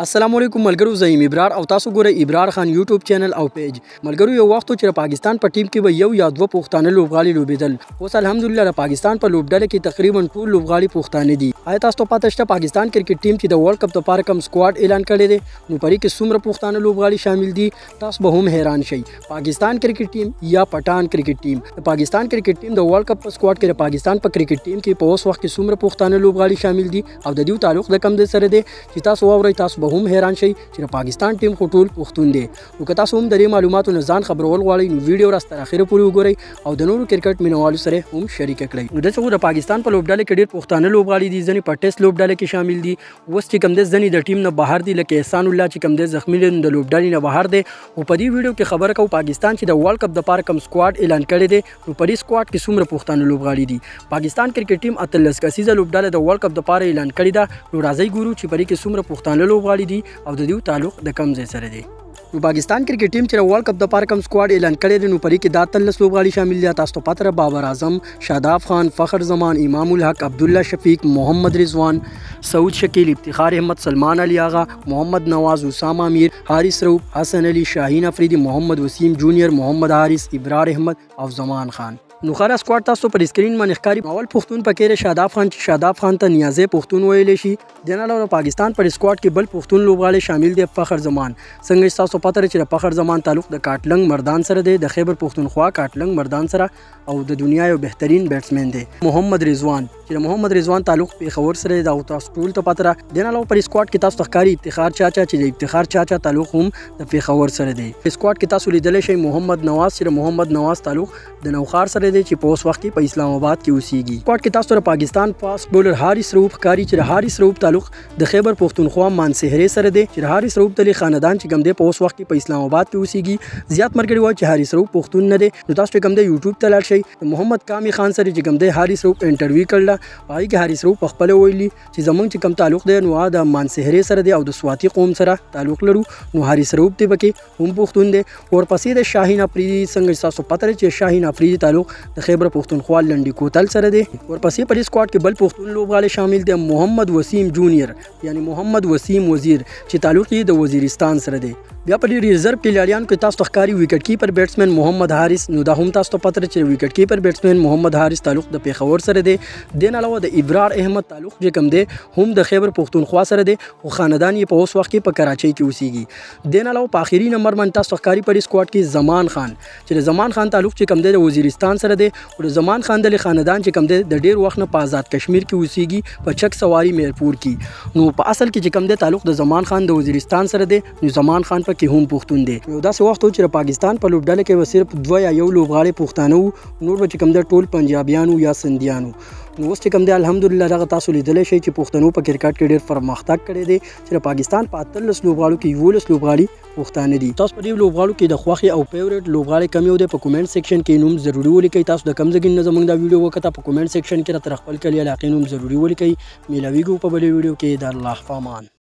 السلام علیکم ملګرو، زه یم ابرار او تاسو ګورئ ابرار خان یوټیوب چینل او پیج. ملګرو، یو وخت چې پاکستان په ټیم کې به یو یا دوه پښتانه لوبغاړي لوبېدل. اوس الحمدلله د پاکستان په لوبډله کې تقریبا ټول لوبغاړي پښتانه دي. آیا تاسو ته پته شته پاکستان کرکټ ټیم چې د ورلد کپ لپاره کوم سکواډ اعلان کړی دی؟ نو پرې کې څومره پښتانه لوبغاړي شامل دي؟ تاسو به هم حیران شئ. پاکستان کرکټ ټیم یا پټان کرکټ ټیم. د پاکستان کرکټ ټیم د ورلد کپ په سکواډ کې د پاکستان په کرکټ ټیم کې په اوس وخت کې څومره پښتانه لوبغاړي شامل دي او د دې تعلق د کوم سره دی چې تاسو واورئ، تاسو به هم حیران شئ چې پاکستان ټیم خو ټول پښتون دی. نو که تاسو هم د دې معلوماتو نه ځان خبرول غواړئ نو ویډیو راست تر اخره پورې وګورئ او د نورو کرکټ مینوالو سره هم شریک کړئ. نو دغه د پاکستان په لوبډله کې ډېر پښتانه لوبغاړي دي، ځنې په ټیسټ لوبډله کې شامل دي. اوس چې کوم د ځنې د ټیم نه بهر دي، لکه احسان الله چې کوم د زخمی د لوبډلې نه بهر دی. او په دې ویډیو کې خبره کوو پاکستان چې د ورلد کپ لپاره کوم سکواډ اعلان کړی دی، نو په دې سکواډ کې څومره پښتانه لوبغاړي دي. پاکستان کرکټ ټیم 13 کسیزه لوبډله د ورلد کپ لپاره اعلان کړی ده. نو راځئ ګورو چې په دې کې څومره پښتانه لوبغاړي دي او د دې تعلق د کوم ځای سره دی. نو پاکستان کرکټ ټیم چې ورلد کپ د لپاره کوم سکواډ اعلان کړی دی، نو پرې کې دا 13 لوبغاړي شامل دي. تاسو ته پته ده بابر اعظم، شاداب خان، فخر زمان، امام الحق، عبدالله شفیق، محمد رضوان، سعود شکیل، افتخار احمد، سلمان علی آغا، محمد نواز، اسامه امیر، حارث رؤوف، حسن علی، شاهین افریدی، محمد وسیم جونیئر، محمد حارث، ابرار احمد او زمان خان. نو خره سکواډ تاسو پر اسکرین باندې ښکاري. اول پښتون پکې لري شاداب خان چې شاداب خان ته نیازه پښتون ویل شي. د نه علاوه پاکستان پر سکواډ کې بل پښتون لوبغاړي شامل دي، فخر زمان. څنګه تاسو پته چې فخر زمان تعلق د کاټلنګ مردان سره دی، د خیبر پښتونخوا کاټلنګ مردان سره، او د دنیا یو بهترین بیټسمن دی. محمد رضوان چې محمد رضوان تعلق پیښور سره دی، او تاسو ټول ته پته ده. د نه علاوه پر سکواډ کې تاسو ښکاري افتخار چاچا چې د افتخار چاچا تعلق هم د پیښور سره دی. سکواډ کې تاسو لیدلی شئ محمد نواز چې محمد نواز تعلق د نوخار سره دی چې په اوس وخت په اسلام آباد کې اوسېږي. سکواډ کې تاسو ته پاکستان فاست بولر حارث رؤوف ښکاري چې حارث رؤوف تعلق د خیبر پښتونخوا مانسهرې سره دی، چې حارث رؤوف تلي خاندان چې کوم دی په اوس وخت په اسلام آباد کې اوسېږي. زیات مرګري وایي چې حارث رؤوف پښتون نه دی. نو تاسو کوم دی یوټیوب ته لاړ شئ، محمد کامی خان سره چې کوم دی حارث رؤوف انټرویو کړل، هغه کې حارث رؤوف خپل ویلي چې زمونږ چې کوم تعلق دی نو د مانسهرې سره دی او د سواتی قوم سره تعلق لرو. نو حارث رؤوف ته پکې هم پښتون دی. ورپسې د شاهین افریدي، څنګه تاسو پته لرئ چې شاهین افریدي تعلق د خیبر پښتونخوا لنډي کوتل سره دی. ورپسې په دې سکواډ کې بل پښتون لوبغاړي شامل دي، محمد وسیم جونیئر یعنی محمد وسیم وزیر چې تعلق یې د وزیرستان سره دی. بیا په دې ریزرو کې لالیانو کې تاسو ته ښکاري وکټ کیپر بیټسمن محمد حارث. نو دا هم تاسو ته پته ده چې وکټ کیپر بیټسمن محمد حارث تعلق د پیښور سره دی. د نه علاوه د ابرار احمد تعلق چې کوم دی هم د خیبر پښتونخوا سره دی، او خاندان یې په اوس وخت کې په کراچۍ کې اوسېږي. د نه علاوه په آخري نمبر باندې تاسو ته ښکاري په دې سکواډ کې زمان خان چې د زمان خان تعلق چې کوم دی د وزیرستان سره دی، او د زمان خان د خاندان چې کوم دی د ډیر وخت نه په آزاد کشمیر کې اوسېږي، په چک سواری میرپور کې. نو په اصل کې چې کوم دی تعلق د زمان خان د وزیرستان سره دی، نو زمان خان پکې هم پښتون دی. یو داسې وخت و چې پاکستان په لوبډله کې به صرف 2 یا 1 لوبغاړي پښتانه وو، نور به چې کوم دی ټول پنجابیانو یا سندیانو. نو اوس چې کوم دی الحمدلله دغه تاسو لیدلی شئ چې پښتنو په کرکټ کې ډېر پرمختګ کړی دی، چې پاکستان په 13 لوبغاړو کې 11 لوبغاړي پښتانه دي. تاسو په دې لوبغاړو کې د خوښې او فیورټ لوبغاړي کوم یو دی په کومنټ سیکشن کې نوم ضروري ولیکئ. تاسو د کوم ځای نه زموږ دا ویډیو وکړه په کومنټ سیکشن کې راته خپل کلی علاقې نوم ضروري ولیکئ. میلاویږو په بلې ویډیو کې. د الله په امان.